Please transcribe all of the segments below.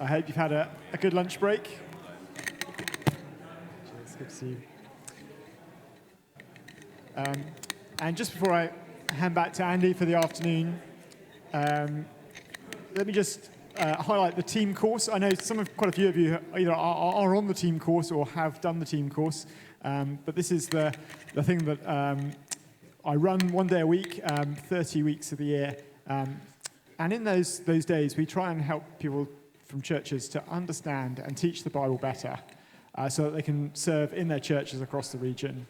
I hope you've had a good lunch break. Cheers, good to see you. And just before I hand back to Andy for the afternoon, let me just highlight the team course. I know quite a few of you either are on the team course or have done the team course, but this is the thing that I run one day a week, 30 weeks of the year. And in those days, we try and help people from churches to understand and teach the Bible better so that they can serve in their churches across the region.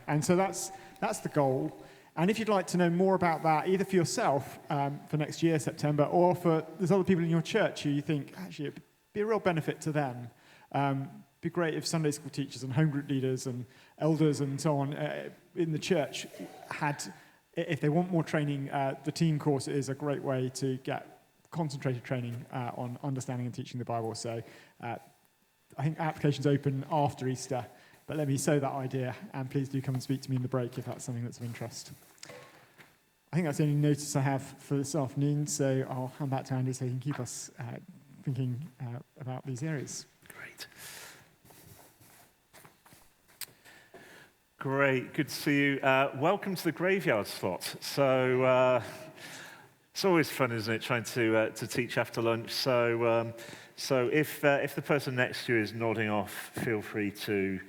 And so that's the goal. And if you'd like to know more about that, either for yourself for next year, September, or for there's other people in your church who you think, actually, it'd be a real benefit to them. It'd be great if Sunday school teachers and home group leaders and elders and so on in the church had, if they want more training, the team course is a great way to get concentrated training on understanding and teaching the Bible. So I think applications open after Easter. But let me sow that idea, and please do come and speak to me in the break if that's something that's of interest. I think that's the only notice I have for this afternoon, so I'll hand back to Andy so he can keep us thinking about these areas. Great, good to see you. Welcome to the graveyard slot. So it's always fun, isn't it, trying to teach after lunch. So if the person next to you is nodding off, feel free to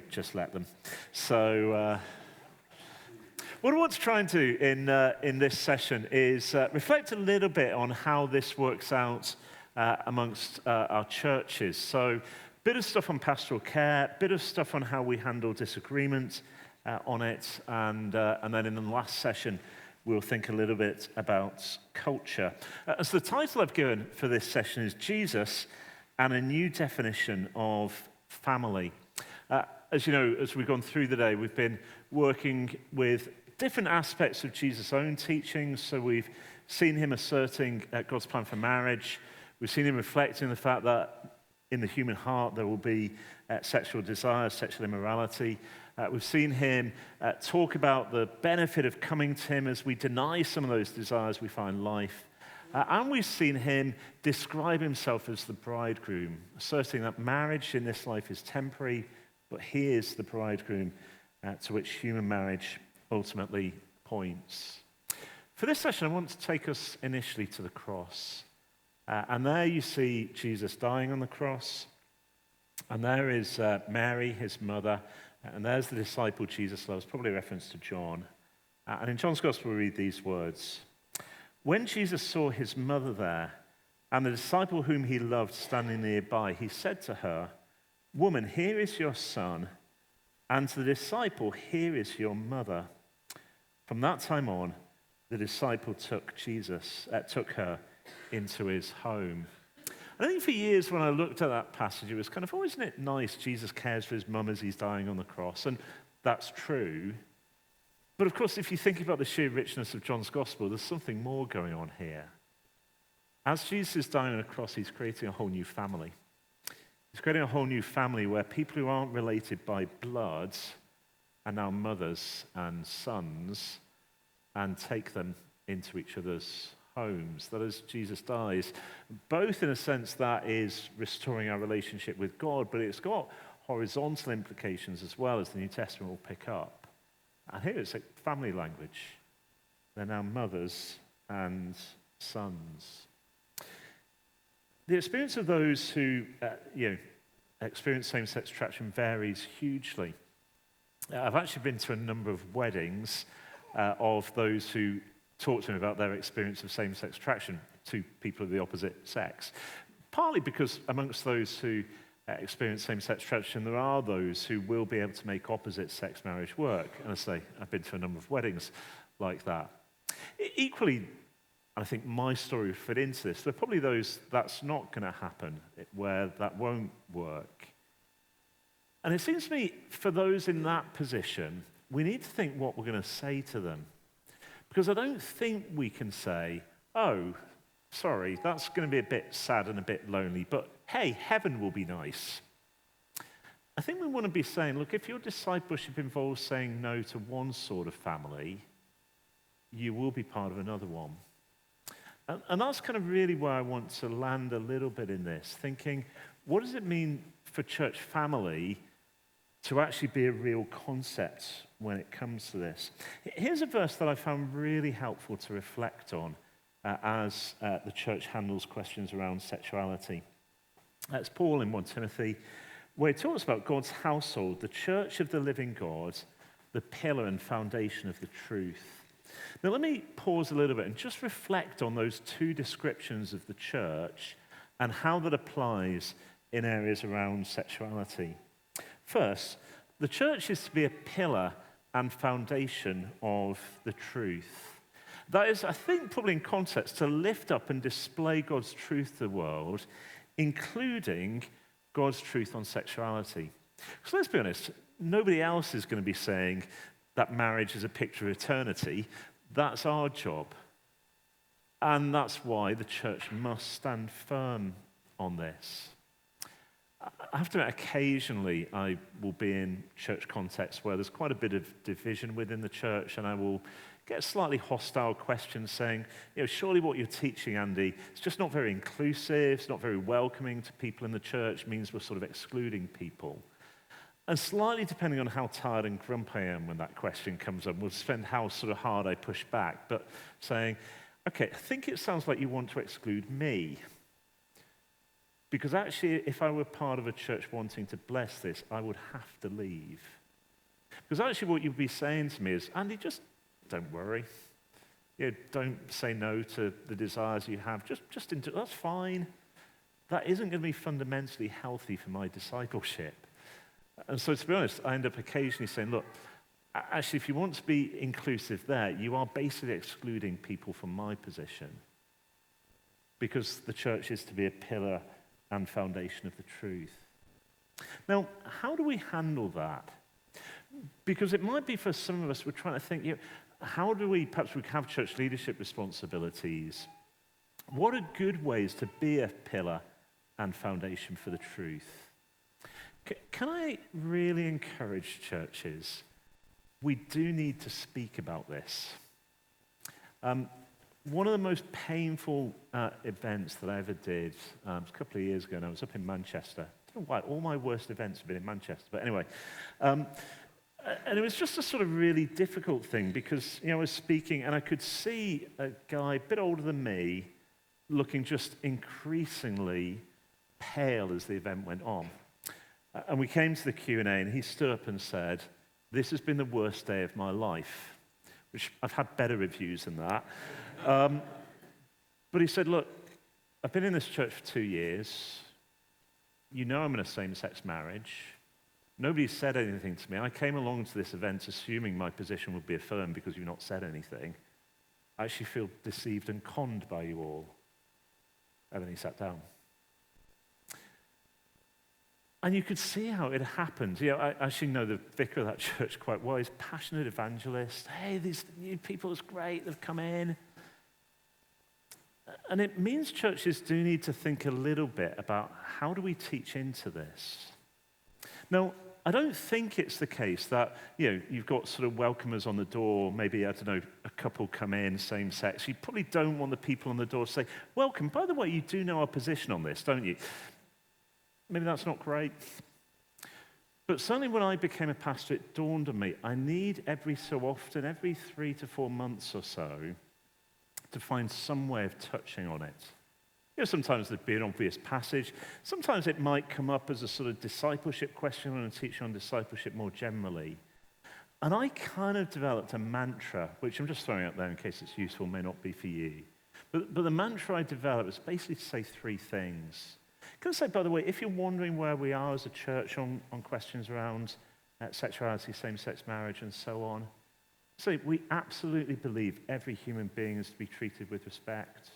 just let them. So what I want to try and do in this session is reflect a little bit on how this works out amongst our churches. So bit of stuff on pastoral care, bit of stuff on how we handle disagreement on it, and then in the last session, we'll think a little bit about culture. So the title I've given for this session is Jesus and a New Definition of Family. As you know, as we've gone through the day, we've been working with different aspects of Jesus' own teachings. So we've seen him asserting God's plan for marriage. We've seen him reflecting the fact that in the human heart there will be sexual desire, sexual immorality. We've seen him talk about the benefit of coming to him as we deny some of those desires, we find life. And we've seen him describe himself as the bridegroom, asserting that marriage in this life is temporary, but he is the bridegroom to which human marriage ultimately points. For this session, I want to take us initially to the cross. And there you see Jesus dying on the cross. And there is Mary, his mother. And there's the disciple Jesus loves, probably a reference to John. And in John's Gospel, we read these words. When Jesus saw his mother there and the disciple whom he loved standing nearby, he said to her, "Woman, here is your son." And to the disciple, "Here is your mother." From that time on, the disciple took her into his home. I think for years when I looked at that passage, it was kind of, isn't it nice Jesus cares for his mum as he's dying on the cross? And that's true. But of course, if you think about the sheer richness of John's Gospel, there's something more going on here. As Jesus is dying on the cross, he's creating a whole new family. He's creating a whole new family where people who aren't related by blood are now mothers and sons and take them into each other's homes. That as Jesus dies, both in a sense that is restoring our relationship with God, but it's got horizontal implications as well, as the New Testament will pick up. And here it's like family language. They're now mothers and sons. The experience of those who experience same-sex attraction varies hugely. I've actually been to a number of weddings of those who talk to me about their experience of same-sex attraction to people of the opposite sex. Partly because amongst those who experience same-sex attraction, there are those who will be able to make opposite-sex marriage work. And I say, I've been to a number of weddings like that. Equally, I think my story would fit into this. There are probably those that's not going to happen, where that won't work. And it seems to me, for those in that position, we need to think what we're going to say to them. Because I don't think we can say, oh, sorry, that's going to be a bit sad and a bit lonely, but hey, heaven will be nice. I think we want to be saying, look, if your discipleship involves saying no to one sort of family, you will be part of another one. And that's kind of really where I want to land a little bit in this, thinking, what does it mean for church family to actually be a real concept when it comes to this? Here's a verse that I found really helpful to reflect on as the church handles questions around sexuality. It's Paul in 1 Timothy, where he talks about God's household, the church of the living God, the pillar and foundation of the truth. Now, let me pause a little bit and just reflect on those two descriptions of the church and how that applies in areas around sexuality. First, the church is to be a pillar and foundation of the truth. That is, I think, probably in context, to lift up and display God's truth to the world, including God's truth on sexuality. So let's be honest, nobody else is going to be saying that marriage is a picture of eternity. That's our job. And that's why the church must stand firm on this. I have to admit, occasionally I will be in church contexts where there's quite a bit of division within the church, and I will get slightly hostile questions saying, surely what you're teaching, Andy, it's just not very inclusive, it's not very welcoming to people in the church, means we're sort of excluding people. And slightly depending on how tired and grumpy I am when that question comes up, will depend how sort of hard I push back, but saying, okay, I think it sounds like you want to exclude me. Because actually, if I were part of a church wanting to bless this, I would have to leave. Because actually what you'd be saying to me is, Andy, just don't worry. Don't say no to the desires you have. That's fine. That isn't going to be fundamentally healthy for my discipleship. And so to be honest, I end up occasionally saying, look, actually, if you want to be inclusive there, you are basically excluding people from my position. Because the church is to be a pillar and foundation of the truth. Now, how do we handle that? Because it might be for some of us, we're trying to think, how do we perhaps have church leadership responsibilities? What are good ways to be a pillar and foundation for the truth? Can I really encourage churches? We do need to speak about this. One of the most painful events that I ever did a couple of years ago, and I was up in Manchester. I don't know why, all my worst events have been in Manchester, but anyway. And it was just a sort of really difficult thing because, I was speaking and I could see a guy a bit older than me looking just increasingly pale as the event went on. And we came to the Q&A and he stood up and said, "This has been the worst day of my life," which I've had better reviews than that. But he said, "Look, I've been in this church for 2 years. I'm in a same-sex marriage. Nobody said anything to me. I came along to this event assuming my position would be affirmed because you've not said anything. I actually feel deceived and conned by you all." And then he sat down. And you could see how it happened. I actually know the vicar of that church quite well. He's a passionate evangelist. Hey, these new people, it's great, they've come in. And it means churches do need to think a little bit about how do we teach into this. Now, I don't think it's the case that, you've got sort of welcomers on the door, maybe, I don't know, a couple come in, same sex. You probably don't want the people on the door to say, "Welcome, by the way, you do know our position on this, don't you?" Maybe that's not great. But certainly when I became a pastor, it dawned on me, I need every so often, every 3 to 4 months or so, to find some way of touching on it. Sometimes there'd be an obvious passage. Sometimes it might come up as a sort of discipleship question and a teaching on discipleship more generally. And I kind of developed a mantra, which I'm just throwing out there in case it's useful, may not be for you. But the mantra I developed was basically to say 3 things. Can I say, by the way, if you're wondering where we are as a church on questions around sexuality, same-sex marriage, and so on, so we absolutely believe every human being is to be treated with respect.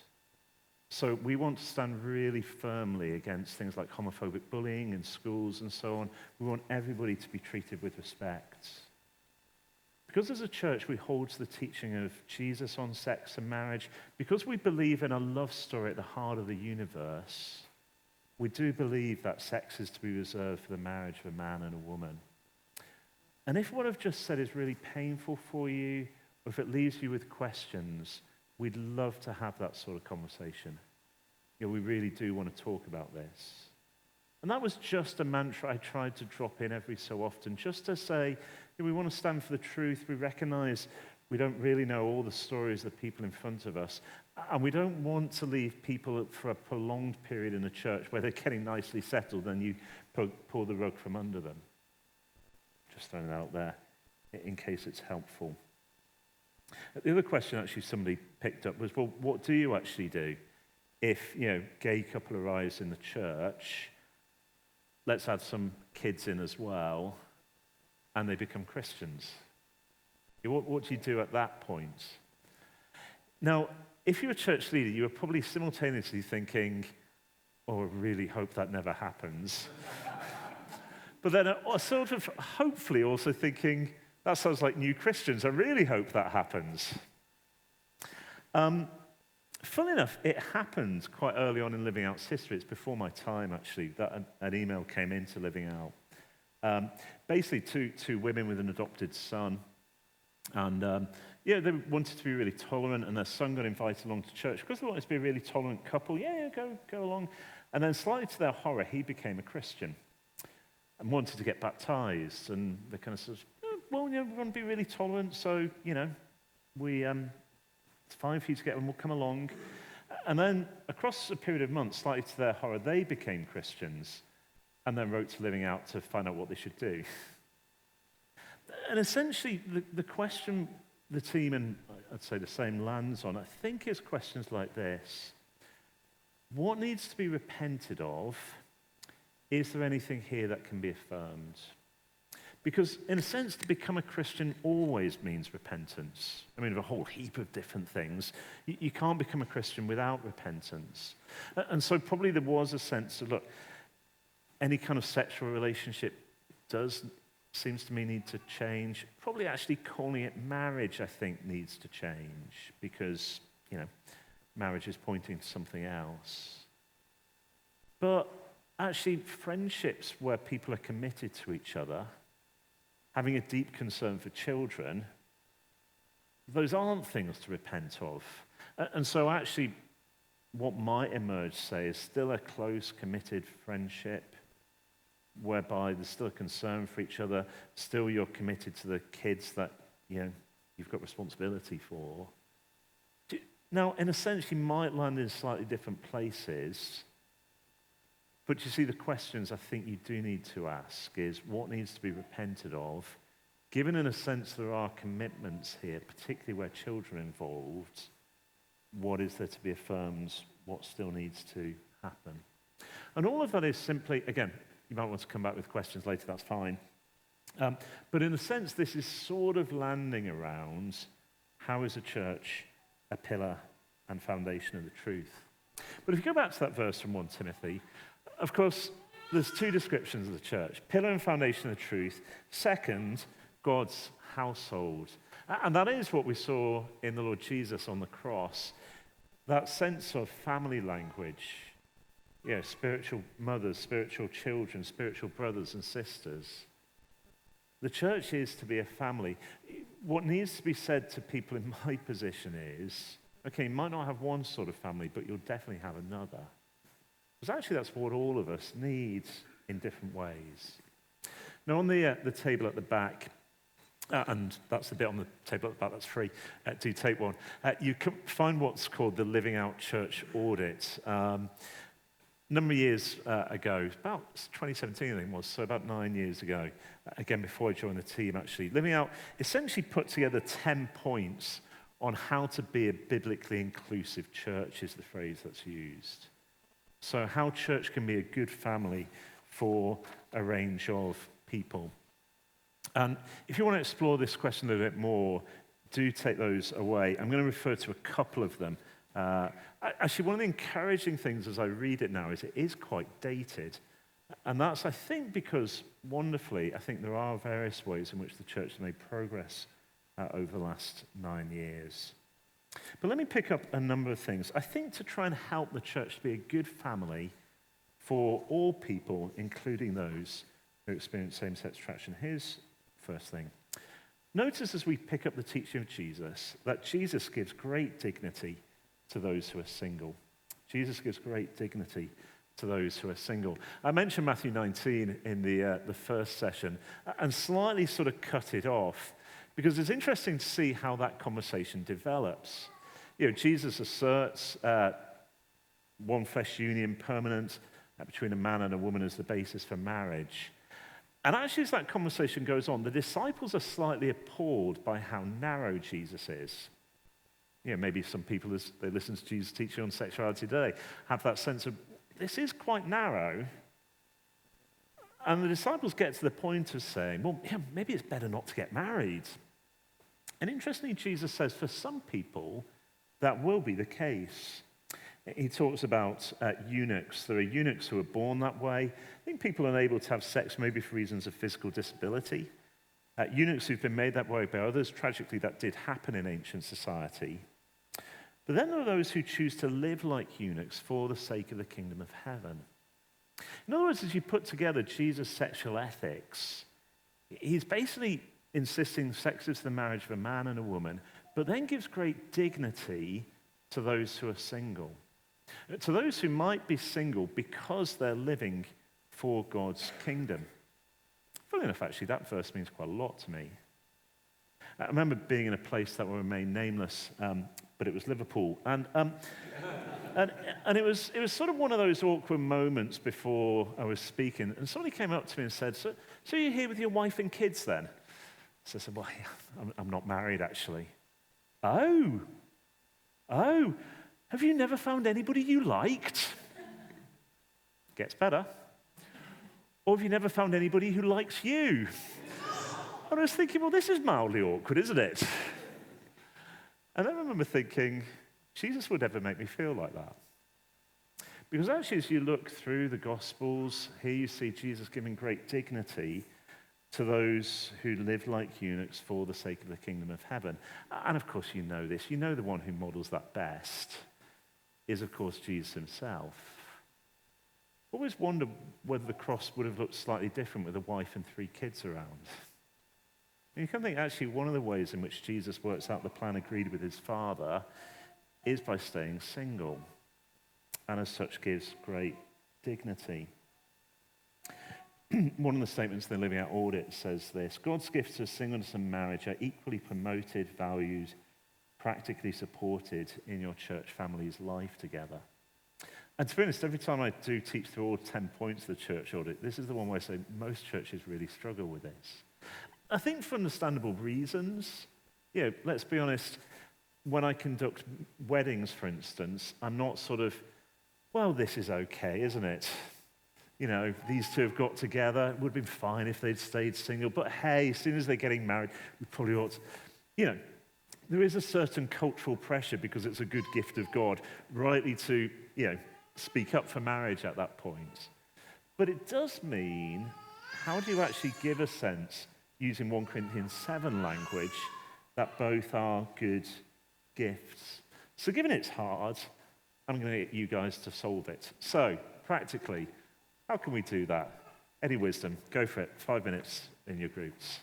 So we want to stand really firmly against things like homophobic bullying in schools and so on. We want everybody to be treated with respect. Because as a church we hold to the teaching of Jesus on sex and marriage, because we believe in a love story at the heart of the universe, we do believe that sex is to be reserved for the marriage of a man and a woman. And if what I've just said is really painful for you, or if it leaves you with questions, we'd love to have that sort of conversation. We really do want to talk about this. And that was just a mantra I tried to drop in every so often, just to say, we want to stand for the truth. We recognize we don't really know all the stories of the people in front of us. And we don't want to leave people for a prolonged period in the church where they're getting nicely settled and you pull the rug from under them. Just throwing it out there in case it's helpful. The other question actually somebody picked up was, well, what do you actually do if, gay couple arrives in the church, let's add some kids in as well, and they become Christians? What do you do at that point? Now, if you're a church leader, you are probably simultaneously thinking, oh, I really hope that never happens. But then sort of hopefully also thinking, that sounds like new Christians. I really hope that happens. Funnily enough, it happened quite early on in Living Out's history. It's before my time, actually, that an email came into Living Out. Basically, two women with an adopted son. And they wanted to be really tolerant, and their son got invited along to church because they wanted to be a really tolerant couple. Go along. And then slightly to their horror, he became a Christian and wanted to get baptized. And they kind of said, we want to be really tolerant, so, it's fine for you to get, and we'll come along. And then across a period of months, slightly to their horror, they became Christians and then wrote to Living Out to find out what they should do. And essentially, the question the team, and I'd say the same, lands on, I think, is questions like this. What needs to be repented of? Is there anything here that can be affirmed? Because, in a sense, to become a Christian always means repentance. I mean, of a whole heap of different things. You can't become a Christian without repentance. And so probably there was a sense of, look, any kind of sexual relationship seems to me need to change. Probably actually calling it marriage, I think, needs to change because, marriage is pointing to something else. But actually, friendships where people are committed to each other, having a deep concern for children, those aren't things to repent of. And so actually, what might emerge, say, is still a close, committed friendship whereby there's still a concern for each other, still you're committed to the kids that, you've got responsibility for. Now, in a sense, you might land in slightly different places, but you see, the questions I think you do need to ask is what needs to be repented of, given in a sense there are commitments here, particularly where children are involved, what is there to be affirmed, what still needs to happen? And all of that is simply, again, you might want to come back with questions later, that's fine. But in a sense, this is sort of landing around how is a church a pillar and foundation of the truth. But if you go back to that verse from 1 Timothy, of course, there's two descriptions of the church, pillar and foundation of the truth. Second, God's household. And that is what we saw in the Lord Jesus on the cross, that sense of family language. Spiritual mothers, spiritual children, spiritual brothers and sisters. The church is to be a family. What needs to be said to people in my position is, okay, you might not have one sort of family, but you'll definitely have another. Because actually that's what all of us need in different ways. Now on the table at the back, and that's the bit on the table at the back that's free, do take one, you can find what's called the Living Out Church Audit. A number of years ago, about 2017 I think it was, so about 9 years ago, again before I joined the team actually, Living Out essentially put together 10 points on how to be a biblically inclusive church is the phrase that's used. So how church can be a good family for a range of people. And if you want to explore this question a little bit more, do take those away. I'm going to refer to a couple of them. Actually, one of the encouraging things as I read it now is it is quite dated. And that's, I think, because wonderfully, I think there are various ways in which the church has made progress over the last 9 years. But let me pick up a number of things. I think to try and help the church to be a good family for all people, including those who experience same-sex attraction. Here's the first thing. Notice as we pick up the teaching of Jesus that Jesus gives great dignity to those who are single. Jesus gives great dignity to those who are single. I mentioned Matthew 19 in the first session and slightly sort of cut it off because it's interesting to see how that conversation develops. Jesus asserts one flesh union permanent between a man and a woman as the basis for marriage. And actually, as that conversation goes on, the disciples are slightly appalled by how narrow Jesus is. Maybe some people, as they listen to Jesus' teaching on sexuality today, have that sense of, this is quite narrow. And the disciples get to the point of saying, well, maybe it's better not to get married. And interestingly, Jesus says, for some people, that will be the case. He talks about eunuchs. There are eunuchs who are born that way. I think people are unable to have sex maybe for reasons of physical disability. Eunuchs who've been made that way by others. Tragically, that did happen in ancient society. But then there are those who choose to live like eunuchs for the sake of the kingdom of heaven. In other words, as you put together Jesus' sexual ethics, he's basically insisting sex is the marriage of a man and a woman, but then gives great dignity to those who are single. To those who might be single because they're living for God's kingdom. Funny enough, actually, that verse means quite a lot to me. I remember being in a place that will remain nameless, but it was Liverpool. And it was sort of one of those awkward moments before I was speaking. And somebody came up to me and said, so you're here with your wife and kids then? So I said, well, yeah, I'm not married, actually. Oh, have you never found anybody you liked? Gets better. Or have you never found anybody who likes you? And I was thinking, well, this is mildly awkward, isn't it? And I remember thinking, Jesus would never make me feel like that. Because actually, as you look through the Gospels, here you see Jesus giving great dignity to those who live like eunuchs for the sake of the kingdom of heaven. And of course, you know this. You know the one who models that best is, of course, Jesus himself. I always wonder whether the cross would have looked slightly different with a wife and 3 kids around. And you can think, actually, one of the ways in which Jesus works out the plan agreed with his Father is by staying single, and as such gives great dignity. One of the statements in the Living Out Audit says this: God's gifts of singleness and marriage are equally promoted, valued, practically supported in your church family's life together. And to be honest, every time I do teach through all 10 points of the church audit, this is the one where I say most churches really struggle with this. I think for understandable reasons. Let's be honest, when I conduct weddings, for instance, I'm not sort of, well, this is okay, isn't it? These two have got together. It would have been fine if they'd stayed single. But hey, as soon as they're getting married, we probably ought to. There is a certain cultural pressure because it's a good gift of God, rightly to, speak up for marriage at that point. But it does mean, how do you actually give a sense, using 1 Corinthians 7 language, that both are good gifts? So given it's hard, I'm going to get you guys to solve it. So, practically, how can we do that? Any wisdom? Go for it. 5 minutes in your groups.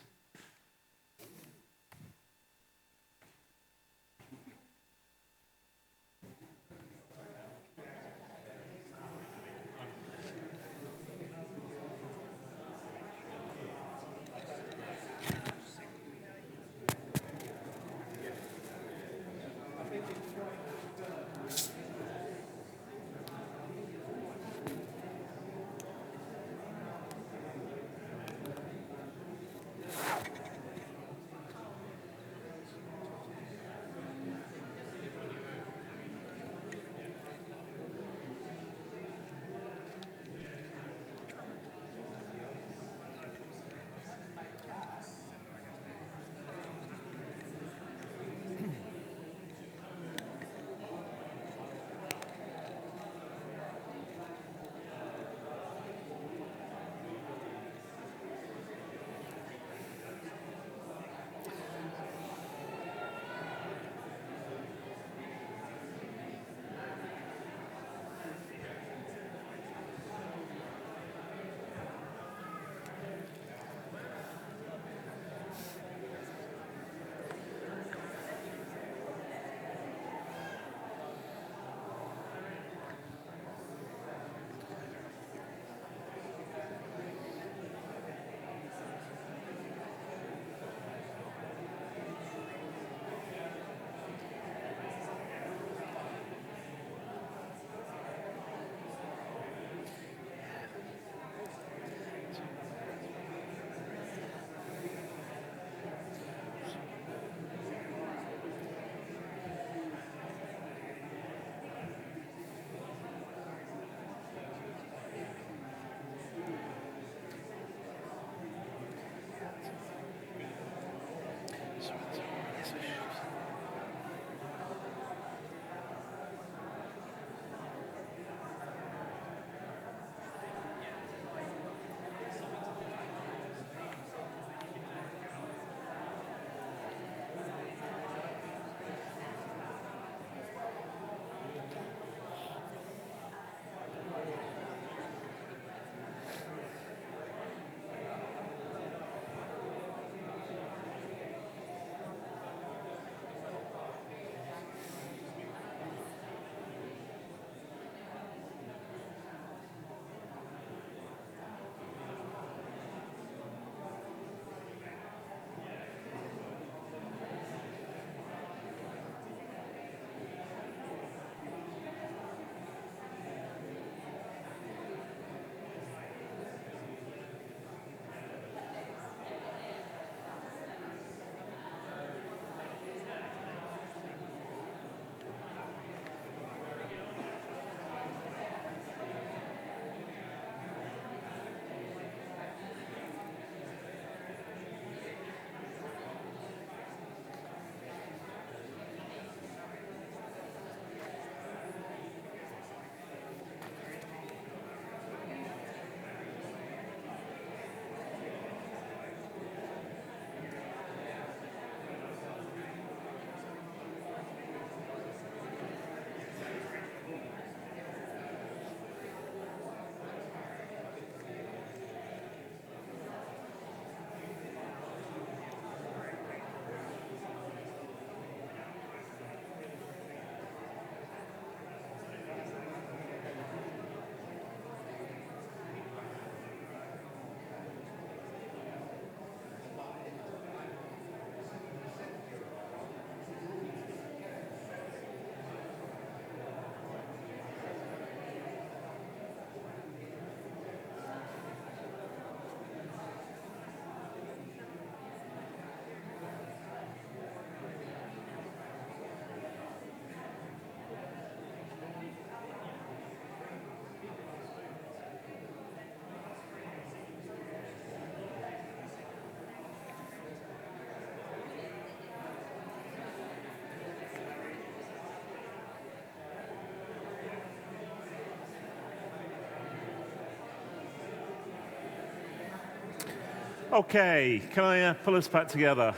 Okay, can I pull us back together?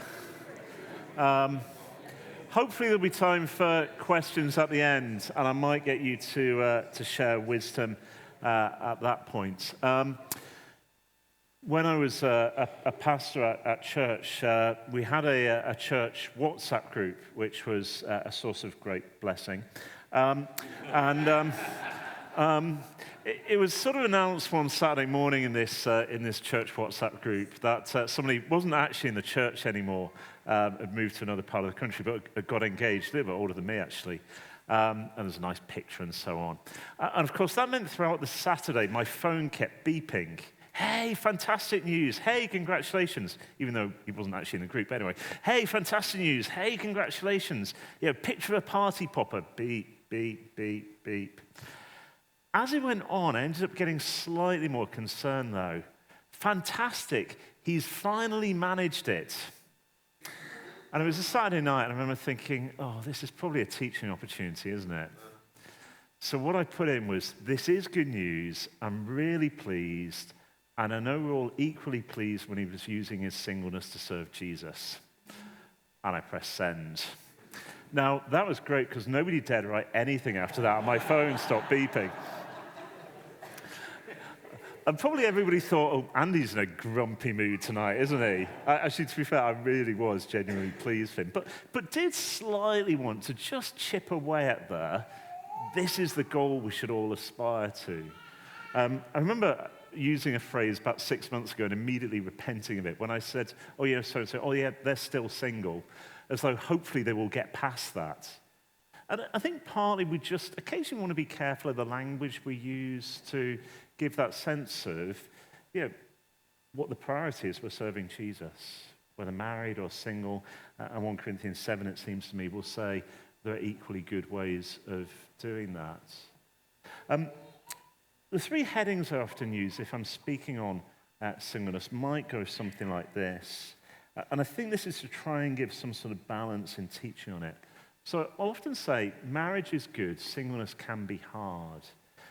Hopefully there'll be time for questions at the end, and I might get you to share wisdom at that point. When I was a pastor at church, we had a church WhatsApp group, which was a source of great blessing. It was sort of announced one Saturday morning in this church WhatsApp group that somebody wasn't actually in the church anymore, had moved to another part of the country, but had got engaged, a little bit older than me actually. And there's a nice picture and so on. And of course, that meant throughout the Saturday, my phone kept beeping. Hey, fantastic news. Hey, congratulations. Even though he wasn't actually in the group anyway. Hey, fantastic news. Hey, congratulations. Picture of a party popper. Beep, beep, beep, beep. As it went on, I ended up getting slightly more concerned though. Fantastic. He's finally managed it. And it was a Saturday night, and I remember thinking, oh, this is probably a teaching opportunity, isn't it? So what I put in was, this is good news. I'm really pleased. And I know we're all equally pleased when he was using his singleness to serve Jesus. And I pressed send. Now, that was great because nobody dared write anything after that, and my phone stopped beeping. And probably everybody thought, oh, Andy's in a grumpy mood tonight, isn't he? Actually, to be fair, I really was genuinely pleased for him. But did slightly want to just chip away at there. This is the goal we should all aspire to. I remember using a phrase about 6 months ago and immediately repenting of it when I said, oh, yeah, so-and-so, oh, yeah, they're still single, as though hopefully they will get past that. And I think partly we just occasionally want to be careful of the language we use to give that sense of, what the priority is for serving Jesus, whether married or single. And 1 Corinthians 7, it seems to me, will say there are equally good ways of doing that. The 3 headings I often use if I'm speaking on singleness might go something like this. And I think this is to try and give some sort of balance in teaching on it. So I'll often say marriage is good, singleness can be hard.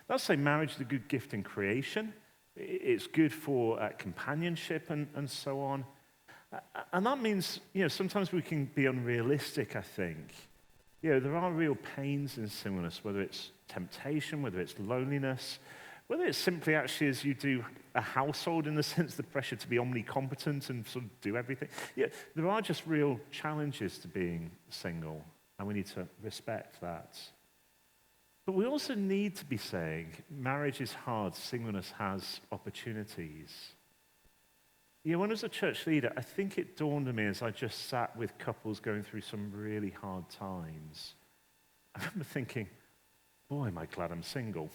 That's say marriage is a good gift in creation. It's good for companionship and so on. And that means, sometimes we can be unrealistic, I think. There are real pains in singleness, whether it's temptation, whether it's loneliness, whether it's simply actually as you do a household in the sense the pressure to be omnicompetent and sort of do everything. There are just real challenges to being single, and we need to respect that. But we also need to be saying marriage is hard, singleness has opportunities. When I was a church leader, I think it dawned on me as I just sat with couples going through some really hard times. I remember thinking, boy, am I glad I'm single.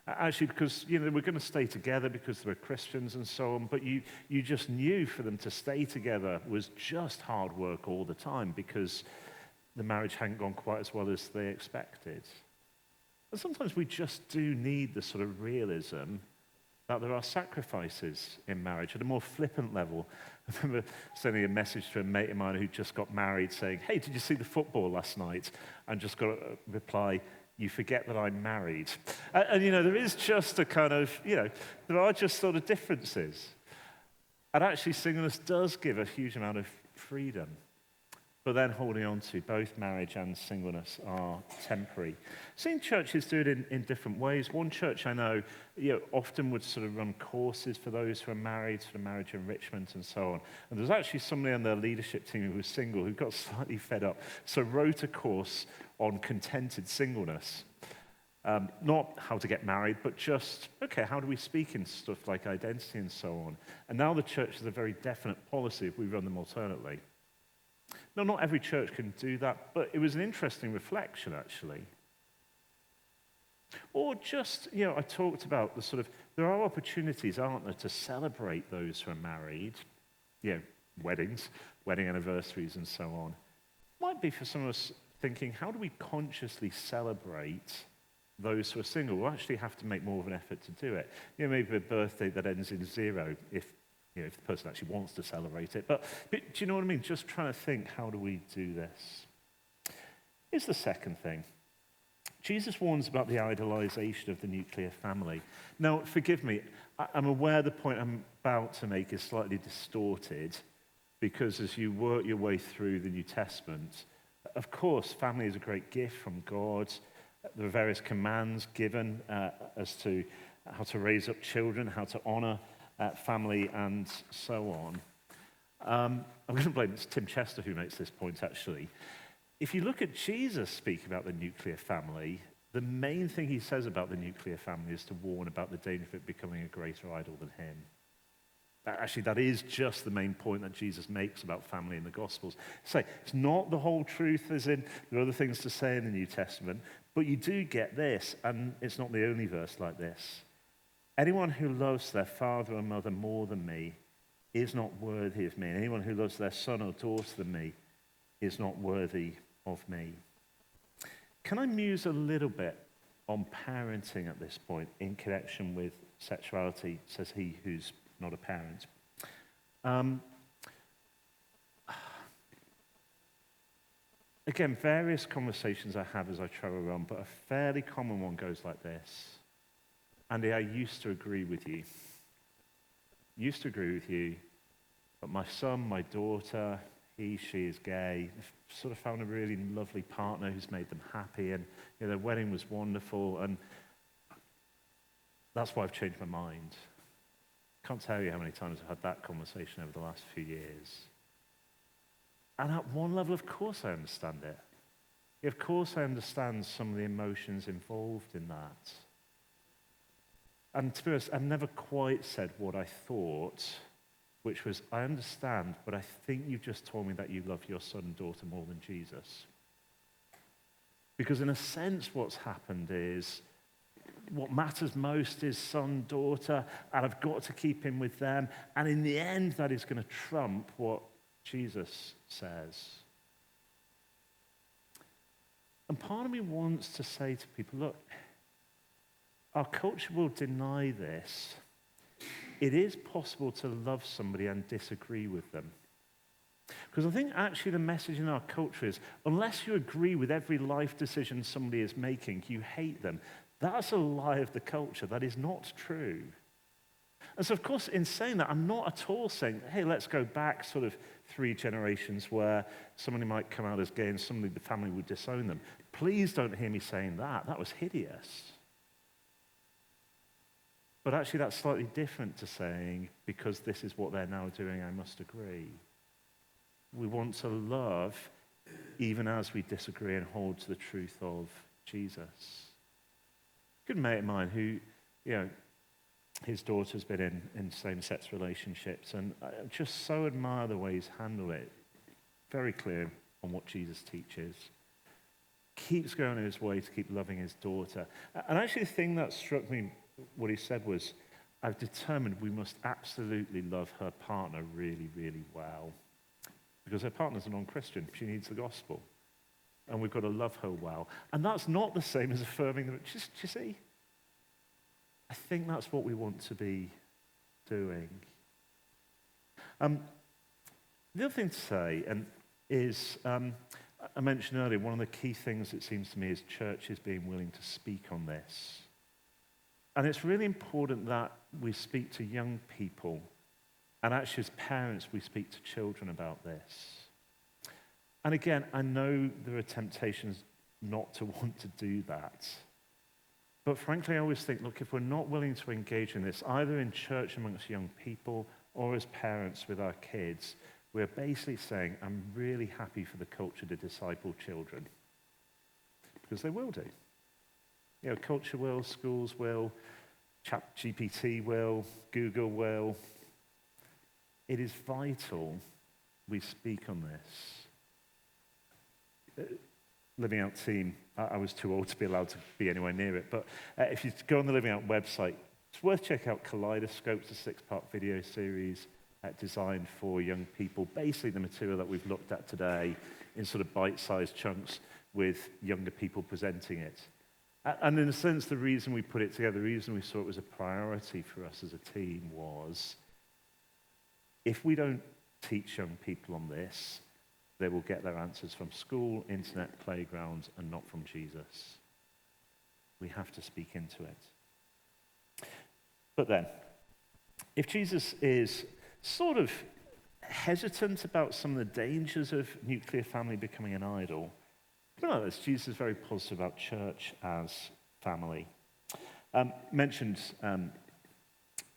Actually, because, we're going to stay together because they were Christians and so on, but you just knew for them to stay together was just hard work all the time because the marriage hadn't gone quite as well as they expected. And sometimes we just do need the sort of realism that there are sacrifices in marriage at a more flippant level. I remember sending a message to a mate of mine who just got married saying, hey, did you see the football last night? And just got a reply, you forget that I'm married. And there is just a kind of, there are just sort of differences. And actually, singleness does give a huge amount of freedom. But then holding on to both marriage and singleness are temporary. Seeing churches do it in different ways. One church I know, often would sort of run courses for those who are married, sort of marriage enrichment and so on. And there's actually somebody on their leadership team who was single who got slightly fed up, so wrote a course on contented singleness. Not how to get married, but just, okay, how do we speak in stuff like identity and so on? And now the church has a very definite policy if we run them alternately. No, not every church can do that, but it was an interesting reflection, actually. Or just, I talked about the sort of, there are opportunities, aren't there, to celebrate those who are married, weddings, wedding anniversaries and so on. Might be for some of us thinking, how do we consciously celebrate those who are single? We'll actually have to make more of an effort to do it. Maybe a birthday that ends in 0 if the person actually wants to celebrate it. But do you know what I mean? Just trying to think, how do we do this? Here's the second thing. Jesus warns about the idolization of the nuclear family. Now, forgive me, I'm aware the point I'm about to make is slightly distorted because as you work your way through the New Testament, of course, family is a great gift from God. There are various commands given as to how to raise up children, how to honor family, and so on. I'm going to blame it's Tim Chester who makes this point, actually. If you look at Jesus speak about the nuclear family, the main thing he says about the nuclear family is to warn about the danger of it becoming a greater idol than him. Actually, that is just the main point that Jesus makes about family in the Gospels. So it's not the whole truth, as in there are other things to say in the New Testament, but you do get this, and it's not the only verse like this. Anyone who loves their father or mother more than me is not worthy of me. And anyone who loves their son or daughter than me is not worthy of me. Can I muse a little bit on parenting at this point in connection with sexuality, says he who's not a parent. Again, various conversations I have as I travel around, but a fairly common one goes like this. Andy, I used to agree with you. But my son, my daughter, he, she is gay. They've sort of found a really lovely partner who's made them happy, and their wedding was wonderful, and that's why I've changed my mind. Can't tell you how many times I've had that conversation over the last few years. And at one level, of course I understand it. Of course I understand some of the emotions involved in that. And to be honest, I've never quite said what I thought, which was, I understand, but I think you've just told me that you love your son and daughter more than Jesus. Because in a sense, what's happened is, what matters most is son, daughter, and I've got to keep him with them. And in the end, that is going to trump what Jesus says. And part of me wants to say to people, look, our culture will deny this. It is possible to love somebody and disagree with them. Because I think actually the message in our culture is, unless you agree with every life decision somebody is making, you hate them. That's a lie of the culture. That is not true. And so, of course, in saying that, I'm not at all saying, hey, let's go back sort of 3 generations where somebody might come out as gay and somebody in the family would disown them. Please don't hear me saying that. That was hideous. But actually, that's slightly different to saying, because this is what they're now doing, I must agree. We want to love even as we disagree and hold to the truth of Jesus. A good mate of mine who, his daughter's been in same-sex relationships, and I just so admire the way he's handled it. Very clear on what Jesus teaches. Keeps going in his way to keep loving his daughter. And actually the thing that struck me, what he said was, I've determined we must absolutely love her partner really, really well. Because her partner's a non-Christian. She needs the gospel. And we've got to love her well. And that's not the same as affirming them. Do you see? I think that's what we want to be doing. The other thing to say is, I mentioned earlier, one of the key things, it seems to me, is churches being willing to speak on this. And it's really important that we speak to young people, and actually as parents we speak to children about this. And again, I know there are temptations not to want to do that. But frankly, I always think, look, if we're not willing to engage in this, either in church amongst young people or as parents with our kids, we're basically saying, I'm really happy for the culture to disciple children. Because they will do. Culture will, schools will, ChatGPT will, Google will. It is vital we speak on this. Living Out team, I was too old to be allowed to be anywhere near it, but if you go on the Living Out website, it's worth checking out Kaleidoscope. It's a 6-part video series designed for young people. Basically the material that we've looked at today in sort of bite-sized chunks with younger people presenting it. And in a sense, the reason we put it together, the reason we saw it was a priority for us as a team was, if we don't teach young people on this, they will get their answers from school, internet, playgrounds, and not from Jesus. We have to speak into it. But then, if Jesus is sort of hesitant about some of the dangers of nuclear family becoming an idol, but no, Jesus is very positive about church as family. Mentioned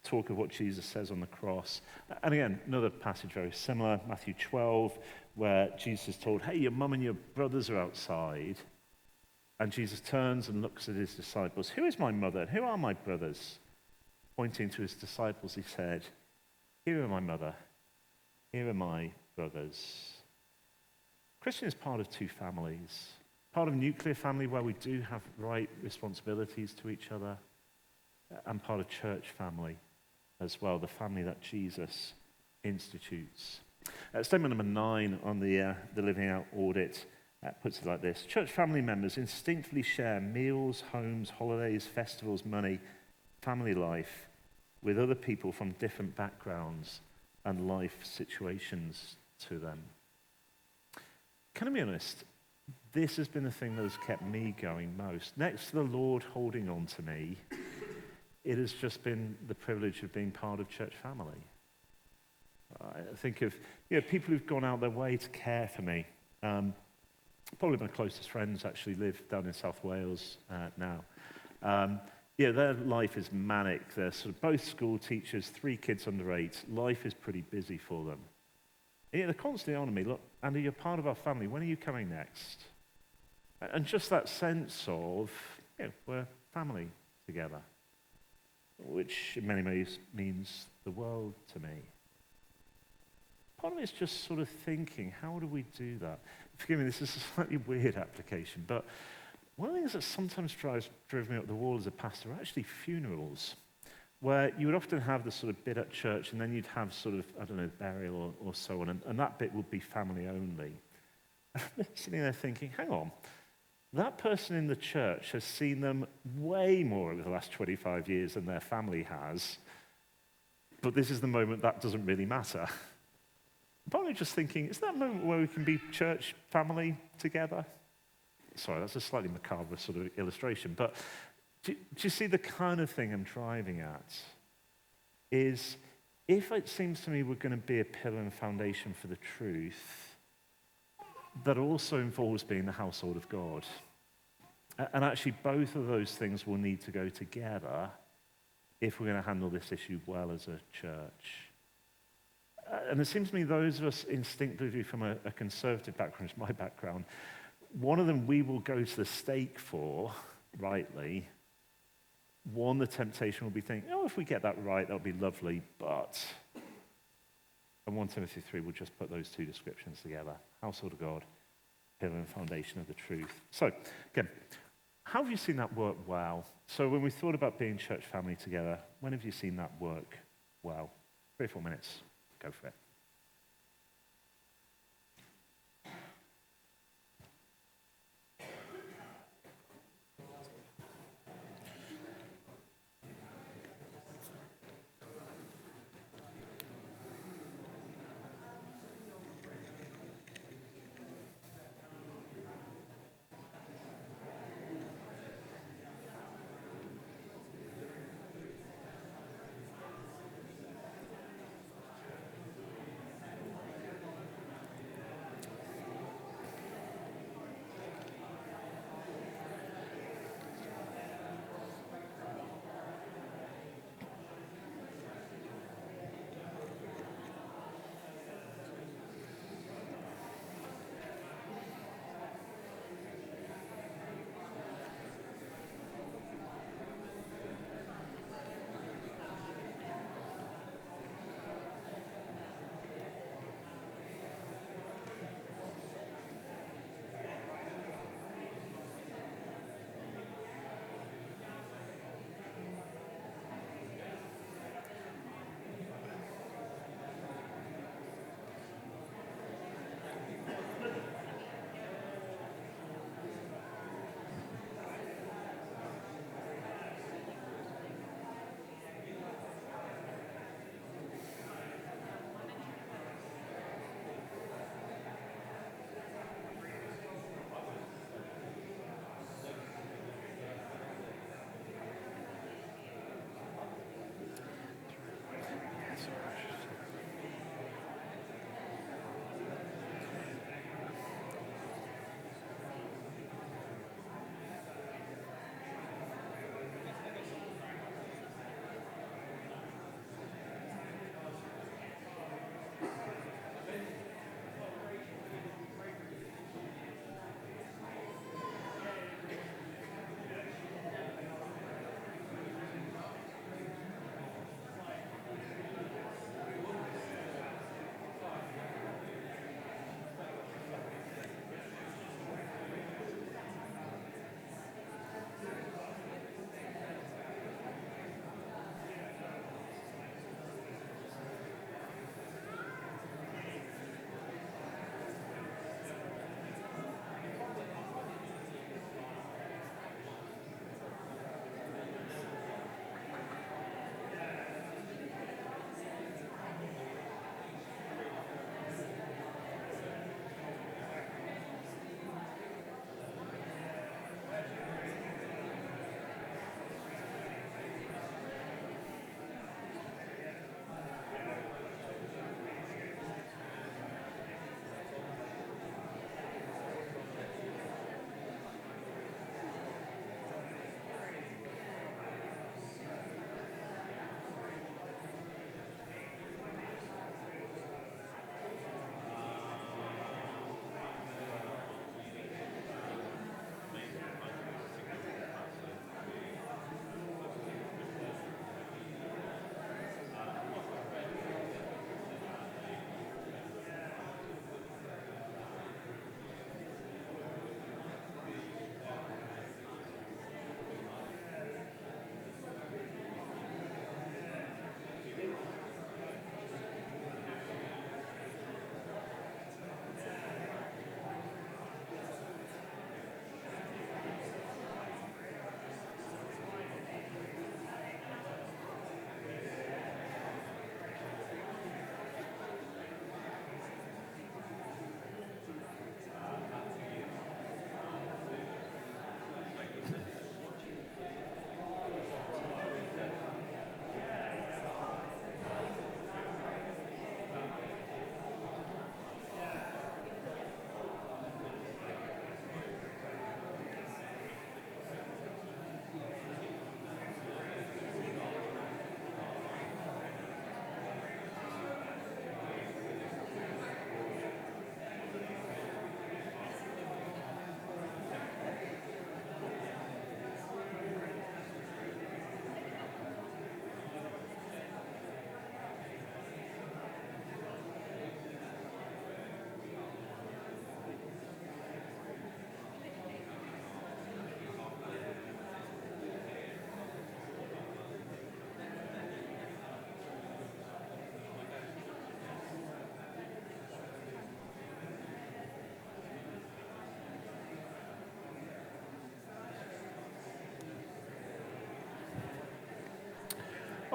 talk of what Jesus says on the cross. And again, another passage very similar, Matthew 12, where Jesus is told, hey, your mum and your brothers are outside. And Jesus turns and looks at his disciples. Who is my mother? And who are my brothers? Pointing to his disciples, he said, here are my mother. Here are my brothers. Christian is part of two families. Part of a nuclear family where we do have right responsibilities to each other. And part of church family as well, the family that Jesus institutes. Statement number 9 on the Living Out audit puts it like this. Church family members instinctively share meals, homes, holidays, festivals, money, family life with other people from different backgrounds and life situations to them. Can I be honest? This has been the thing that has kept me going most. Next to the Lord holding on to me, it has just been the privilege of being part of church family. I think of people who've gone out their way to care for me. Probably my closest friends actually live down in South Wales now. Their life is manic. They're sort of both school teachers, 3 kids under 8. Life is pretty busy for them. And they're constantly on me. Look, Andy, you're part of our family. When are you coming next? And just that sense of, we're family together, which in many ways means the world to me. Part of me is just sort of thinking, how do we do that? Forgive me, this is a slightly weird application, but one of the things that sometimes drove me up the wall as a pastor are actually funerals, where you would often have the sort of bit at church, and then you'd have sort of, burial or so on, and that bit would be family only. I'm sitting there thinking, hang on, that person in the church has seen them way more over the last 25 years than their family has, but this is the moment that doesn't really matter. I'm probably just thinking, is that a moment where we can be church family together? Sorry, that's a slightly macabre sort of illustration, but do you see the kind of thing I'm driving at? Is if it seems to me we're going to be a pillar and foundation for the truth, that also involves being the household of God. And actually both of those things will need to go together if we're going to handle this issue well as a church. And it seems to me those of us instinctively from a conservative background, it's my background, one of them we will go to the stake for, rightly. One, the temptation will be thinking, if we get that right, that'll be lovely, but... And 1 Timothy 3 will just put those two descriptions together. Household of God, pillar and foundation of the truth. So, again, how have you seen that work well? So when we thought about being church family together, when have you seen that work well? 3 or 4 minutes. Go for it.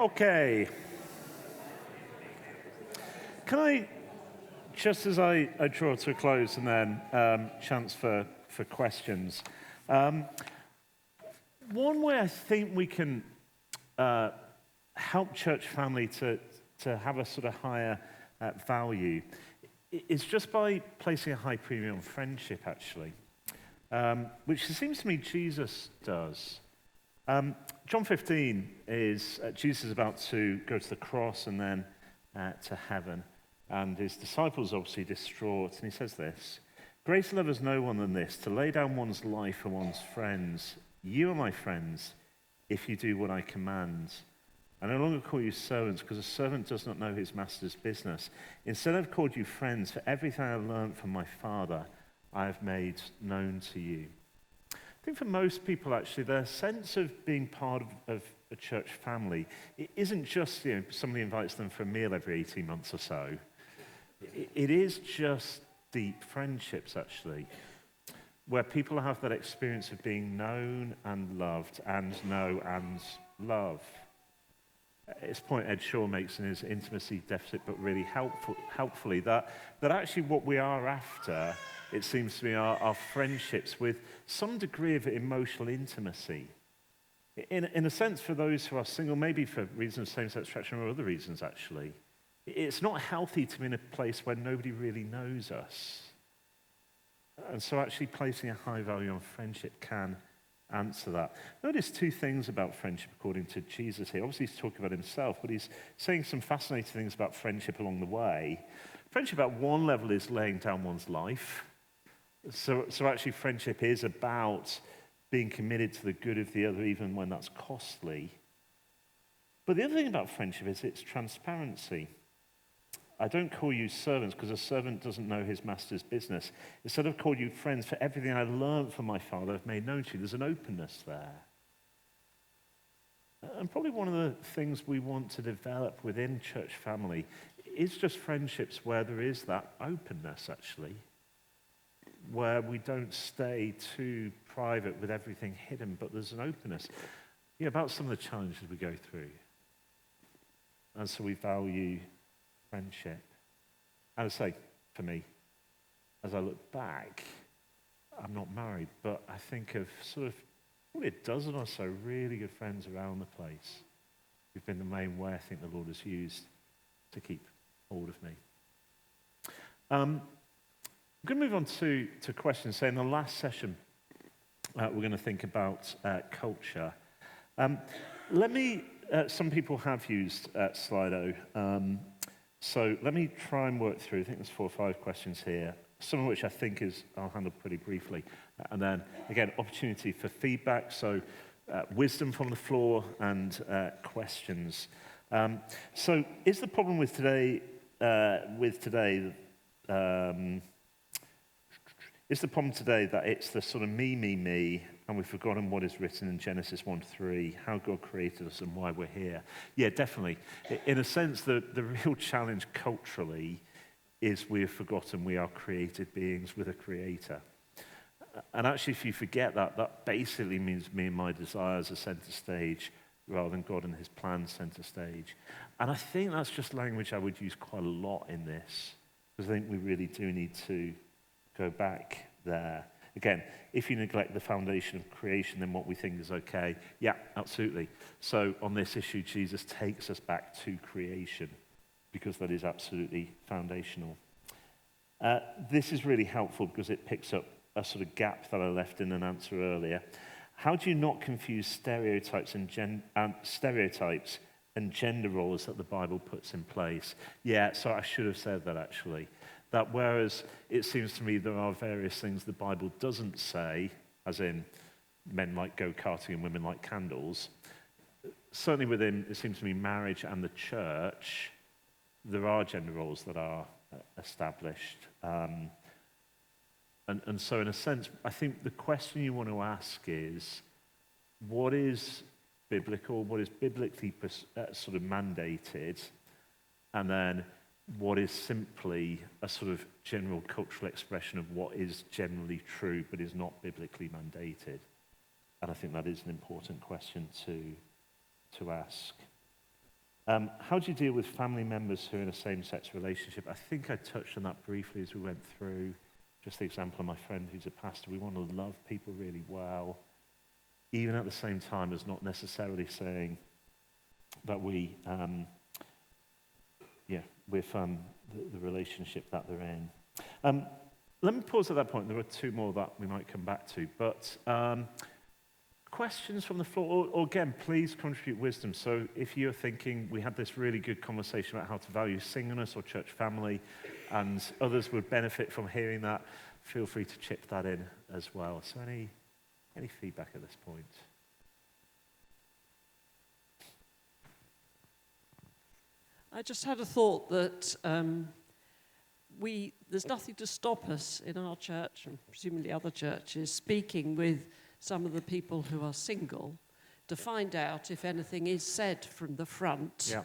Okay. Can I, just as I draw to a close and then chance for questions, one way I think we can help church family to have a sort of higher value is just by placing a high premium on friendship, actually, which it seems to me Jesus does. John 15 is Jesus is about to go to the cross and then to heaven. And his disciples are obviously distraught. And he says this, "Greater love has no one than this, to lay down one's life for one's friends. You are my friends if you do what I command. I no longer call you servants, because a servant does not know his master's business. Instead, I've called you friends, for everything I learned from my Father I have made known to you." I think for most people, actually, their sense of being part of a church family, it isn't just, somebody invites them for a meal every 18 months or so. It is just deep friendships, actually, where people have that experience of being known and loved and know and love. It's a point Ed Shaw makes in his Intimacy Deficit, but really helpfully, that actually what we are after, it seems to me, are friendships with some degree of emotional intimacy. In a sense, for those who are single, maybe for reasons of same-sex attraction or other reasons, actually, it's not healthy to be in a place where nobody really knows us. And so actually placing a high value on friendship can answer that. Notice two things about friendship according to Jesus here. Obviously, he's talking about himself, but he's saying some fascinating things about friendship along the way. Friendship at one level is laying down one's life. So actually, friendship is about being committed to the good of the other, even when that's costly. But the other thing about friendship is its transparency. I don't call you servants because a servant doesn't know his master's business. Instead, I've called you friends, for everything I learned from my Father I've made known to you. There's an openness there. And probably one of the things we want to develop within church family is just friendships where there is that openness, actually, where we don't stay too private with everything hidden, but there's an openness about some of the challenges we go through. And so we value friendship. And I say, for me, as I look back, I'm not married, but I think of sort of probably a dozen or so really good friends around the place who've been the main way I think the Lord has used to keep hold of me. I'm going to move on to questions. So in the last session, we're going to think about culture. Some people have used Slido. So let me try and work through. I think there's 4 or 5 questions here, some of which I think I'll handle pretty briefly. And then, again, opportunity for feedback. So wisdom from the floor and questions. So is the problem with today, is the problem today that it's the sort of me, and we've forgotten what is written in Genesis 1:3, how God created us and why we're here? Yeah, definitely. In a sense, the real challenge culturally is we have forgotten we are created beings with a creator. And actually, if you forget that, that basically means me and my desires are center stage rather than God and his plan center stage. And I think that's just language I would use quite a lot in this, because I think we really do need to go back there. Again, if you neglect the foundation of creation, then what we think is okay. Yeah, absolutely. So on this issue, Jesus takes us back to creation because that is absolutely foundational. This is really helpful because it picks up a sort of gap that I left in an answer earlier. How do you not confuse stereotypes and gender roles that the Bible puts in place? Yeah, so I should have said that actually. That whereas it seems to me there are various things the Bible doesn't say, as in men like go-karting and women like candles, certainly within, it seems to me, marriage and the church, there are gender roles that are established. And so in a sense, I think the question you want to ask is, what is biblical, what is biblically sort of mandated, and then what is simply a sort of general cultural expression of what is generally true but is not biblically mandated. And I think that is an important question to ask. How do you deal with family members who are in a same-sex relationship? I think I touched on that briefly as we went through just the example of my friend who's a pastor. We want to love people really well, even at the same time as not necessarily saying that with the relationship that they're in. Let me pause at that point. There are two more that we might come back to, but questions from the floor, or again, please contribute wisdom. So if you're thinking we had this really good conversation about how to value singleness or church family, and others would benefit from hearing that, feel free to chip that in as well. So any feedback at this point? I just had a thought that there's nothing to stop us in our church, and presumably other churches, speaking with some of the people who are single to find out if anything is said from the front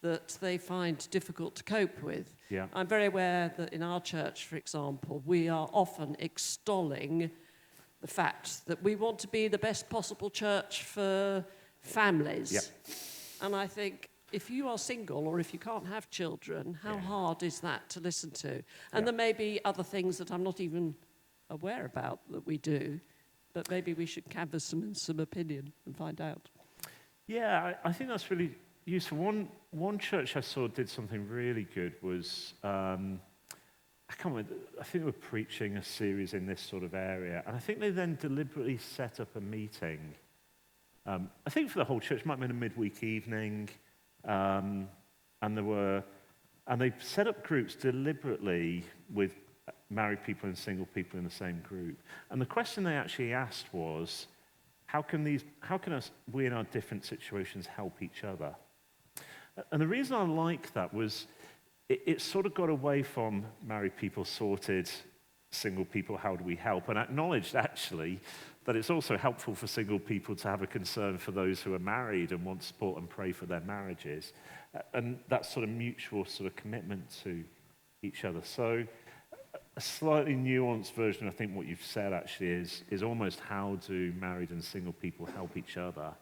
that they find difficult to cope with. Yeah. I'm very aware that in our church, for example, we are often extolling the fact that we want to be the best possible church for families. Yeah. And I think, if you are single or if you can't have children, how hard is that to listen to? And there may be other things that I'm not even aware about that we do, but maybe we should canvass some opinion and find out. Yeah, I think that's really useful. One church I saw did something really good was, I can't remember, I think they were preaching a series in this sort of area, and I think they then deliberately set up a meeting. I think for the whole church, it might have been a midweek evening, and they set up groups deliberately with married people and single people in the same group. And the question they actually asked was, how can we in our different situations help each other? And the reason I like that was it sort of got away from married people sorted, single people, how do we help? And acknowledged actually that it's also helpful for single people to have a concern for those who are married and want support and pray for their marriages. And that sort of mutual sort of commitment to each other. So a slightly nuanced version, I think what you've said actually is almost how do married and single people help each other,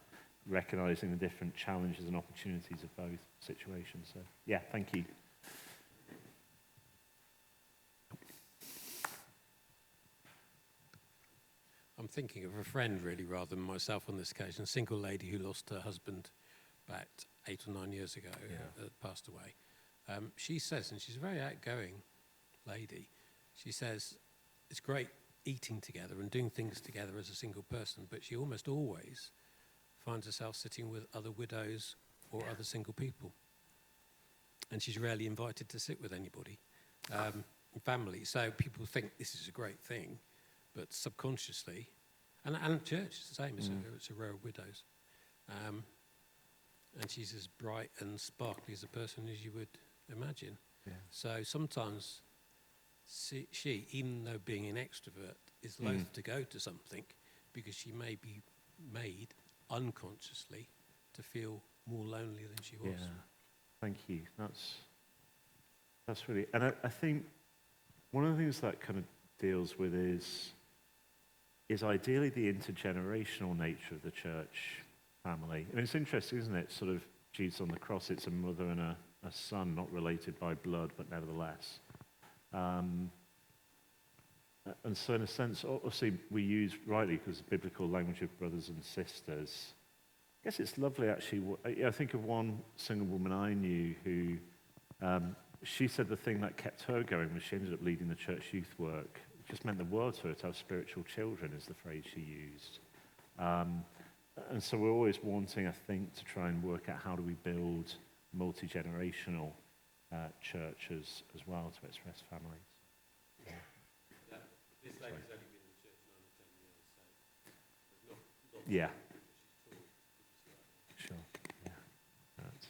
recognizing the different challenges and opportunities of both situations. So yeah, thank you. I'm thinking of a friend, really, rather than myself on this occasion, a single lady who lost her husband about 8 or 9 years ago, passed away. She says, and she's a very outgoing lady, she says, it's great eating together and doing things together as a single person, but she almost always finds herself sitting with other widows or other single people. And she's rarely invited to sit with anybody, family. So people think this is a great thing, but subconsciously, and church is the same, it's a row of widows. And she's as bright and sparkly as a person as you would imagine. Yeah. So sometimes she, even though being an extrovert, is loath to go to something because she may be made unconsciously to feel more lonely than she was. Yeah. Thank you. That's really, and I think one of the things that kind of deals with is ideally the intergenerational nature of the church family. I mean, it's interesting, isn't it? Sort of Jesus on the cross, it's a mother and a son, not related by blood, but nevertheless. And so in a sense, obviously we use, rightly, because the biblical language of brothers and sisters. I guess it's lovely, actually. I think of one single woman I knew who, she said the thing that kept her going was she ended up leading the church youth work. It just meant the world to her to have spiritual children, is the phrase she used. And so we're always wanting, I think, to try and work out how do we build multi-generational churches as well to express families. Yeah. This lady's only been in the church 9 or 10 years, so there's not a lot Yeah. she's taught. Sure. Yeah. Right.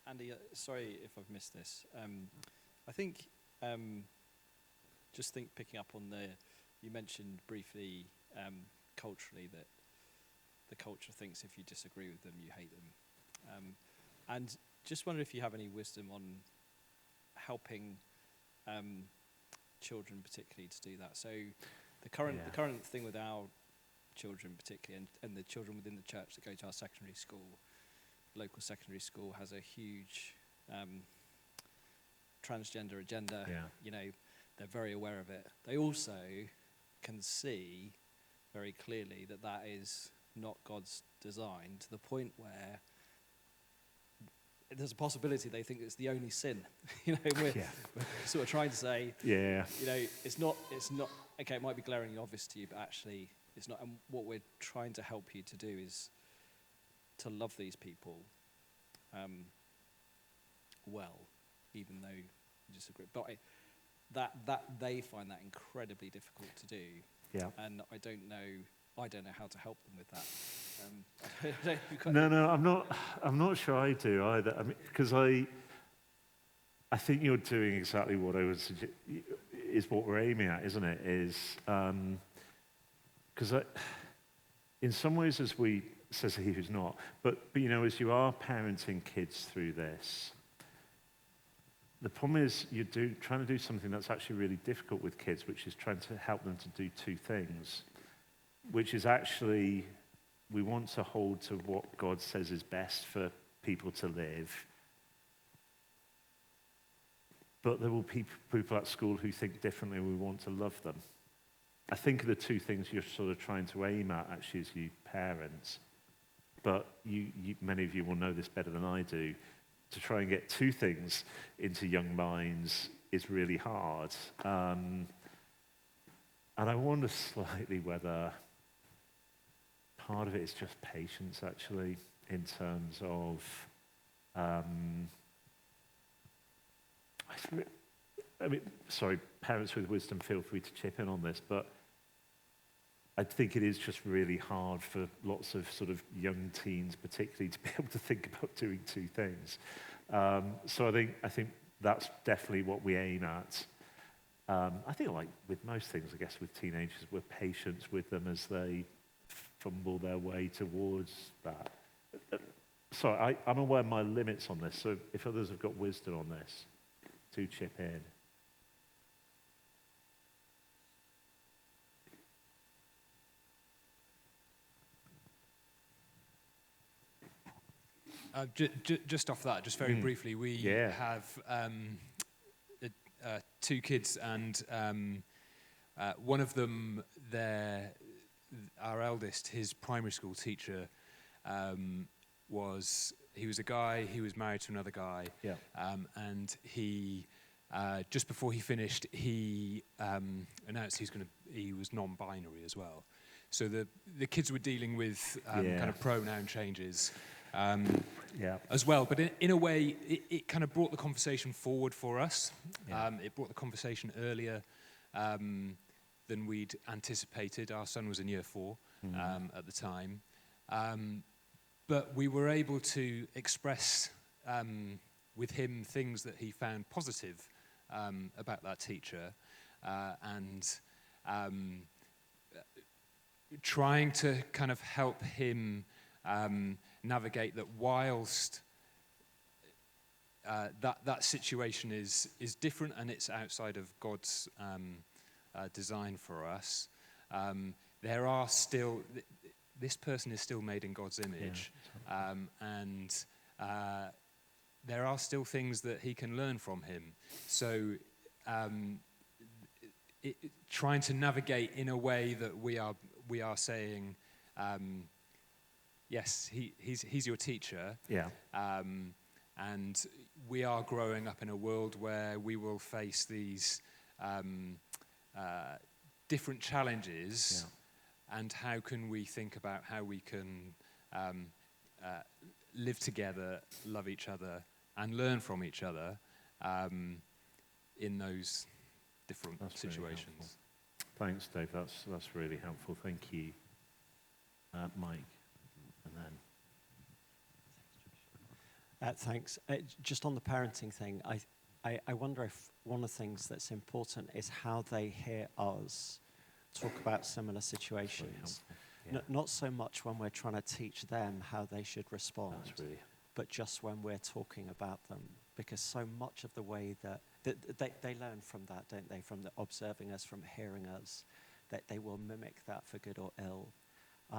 Andy, sorry if I've missed this. I think, picking up on you mentioned briefly culturally that the culture thinks if you disagree with them, you hate them. And just wonder if you have any wisdom on helping children particularly to do that. So the current thing with our children particularly, and the children within the church that go to our secondary school, local secondary school has a huge transgender agenda. Yeah. You know, they're very aware of it. They also can see very clearly that that is not God's design, to the point where there's a possibility they think it's the only sin. You know, we're sort of trying to say, Yeah. you know, it's not, okay, it might be glaringly obvious to you, but actually it's not. And what we're trying to help you to do is to love these people well, even though you disagree. But that they find that incredibly difficult to do. Yeah. And I don't know how to help them with that. No, I'm not sure I do either. I mean, because I think you're doing exactly what I would suggest is what we're aiming at, isn't it? Is because in some ways, as we says he who's not, but you know, as you are parenting kids through this, the problem is you're trying to do something that's actually really difficult with kids, which is trying to help them to do two things, which is actually we want to hold to what God says is best for people to live. But there will be people at school who think differently and we want to love them. I think the two things you're sort of trying to aim at actually as you parents, but many of you will know this better than I do, to try and get two things into young minds is really hard. And I wonder slightly whether part of it is just patience, actually, in terms of, parents with wisdom, feel free to chip in on this, but I think it is just really hard for lots of sort of young teens, particularly, to be able to think about doing two things. So I think that's definitely what we aim at. I think, like with most things, I guess with teenagers, we're patient with them as they fumble their way towards that. Sorry, I'm aware of my limits on this, so if others have got wisdom on this, do chip in. Just off that, just very briefly, we have two kids, and one of them, our eldest, his primary school teacher, was a guy. He was married to another guy, and he just before he finished, he announced he was non-binary as well. So the kids were dealing with kind of pronoun changes. As well, but in a way, it kind of brought the conversation forward for us. It brought the conversation earlier than we'd anticipated. Our son was in year 4 at the time, but we were able to express with him things that he found positive about that teacher, and trying to kind of help him navigate that whilst that situation is different and it's outside of God's design for us, there are still, this person is still made in God's image, and there are still things that he can learn from him. So trying to navigate in a way that we are saying, yes, he's your teacher. And we are growing up in a world where we will face these different challenges. And how can we think about how we can live together, love each other, and learn from each other in those different situations. Really thanks, Dave. That's really helpful. Thank you. Mike. And then. Thanks. Just on the parenting thing, I wonder if one of the things that's important is how they hear us talk about similar situations. Not so much when we're trying to teach them how they should respond, but just when we're talking about them. Because so much of the way that they learn from that, don't they? From observing us, from hearing us, that they will mimic that for good or ill.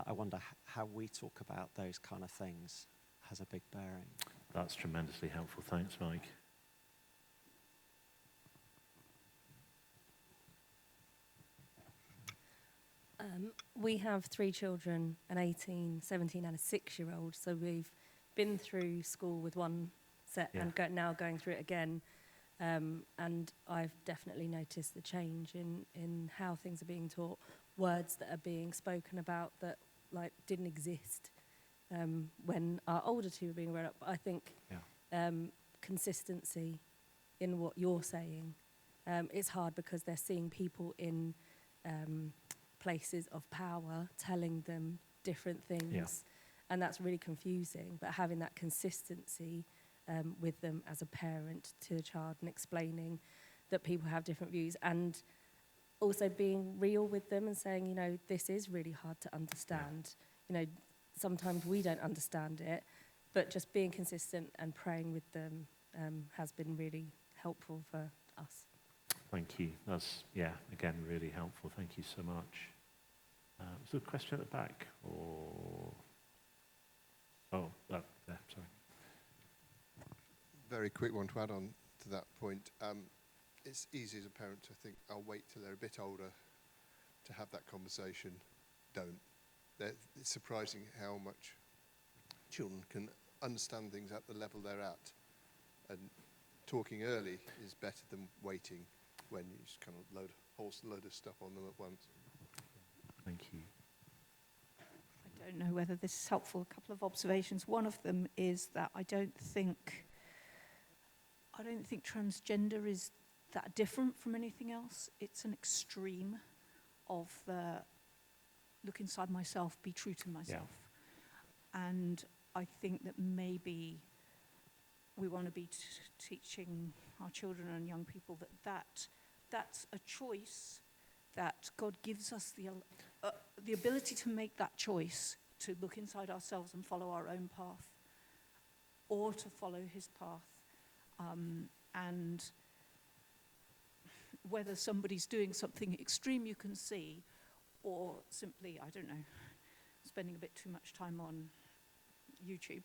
I wonder how we talk about those kind of things, has a big bearing. That's tremendously helpful. Thanks, Mike. We have 3 children, an 18, 17 and a 6-year-old. So we've been through school with one set and now going through it again. And I've definitely noticed the change in how things are being taught, words that are being spoken about that like didn't exist when our older 2 were being read up. But I think consistency in what you're saying, it's hard because they're seeing people in places of power telling them different things, and that's really confusing. But having that consistency with them as a parent to a child and explaining that people have different views, and also being real with them and saying, you know, this is really hard to understand. You know, sometimes we don't understand it, but just being consistent and praying with them has been really helpful for us. Thank you. That's, again, really helpful. Thank you so much. Was there a question at the back? Or... there, sorry. Very quick one to add on to that point. It's easy as a parent to think, I'll wait till they're a bit older to have that conversation. Don't. It's surprising how much children can understand things at the level they're at. And talking early is better than waiting when you just kind of load of stuff on them at once. Thank you. I don't know whether this is helpful. A couple of observations. One of them is that I don't think transgender is that different from anything else. It's an extreme of the look inside myself, be true to myself. And I think that maybe we want to be teaching our children and young people that's a choice, that God gives us the ability to make that choice, to look inside ourselves and follow our own path, or to follow his path. And whether somebody's doing something extreme you can see, or simply, I don't know, spending a bit too much time on YouTube,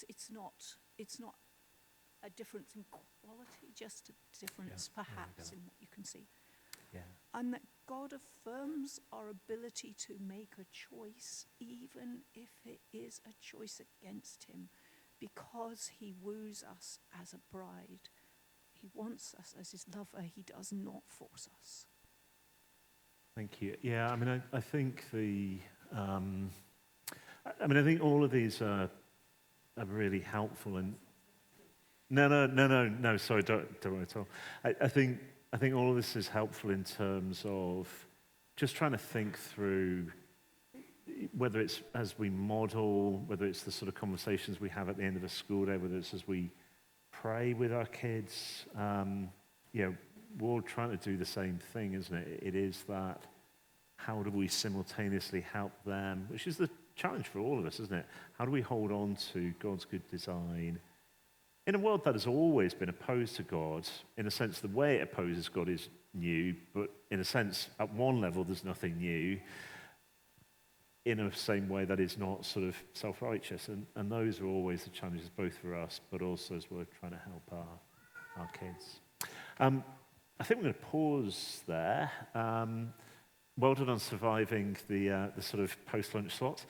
it's not a difference in quality, just a difference perhaps in what you can see. And that God affirms our ability to make a choice, even if it is a choice against him, because he woos us as a bride. He wants us as his lover. He does not force us. Thank you. Yeah, I mean, I think I think all of these are really helpful. And no, sorry, don't worry at all. I think all of this is helpful in terms of just trying to think through whether it's as we model, whether it's the sort of conversations we have at the end of a school day, whether it's as we pray with our kids. We're all trying to do the same thing, isn't it? It is that how do we simultaneously help them, which is the challenge for all of us, isn't it? How do we hold on to God's good design in a world that has always been opposed to God? In a sense, the way it opposes God is new, but in a sense, at one level, there's nothing new. In the same way that is not sort of self-righteous. And those are always the challenges, both for us, but also as we're trying to help our kids. I think we're going to pause there. Well done on surviving the sort of post-lunch slot.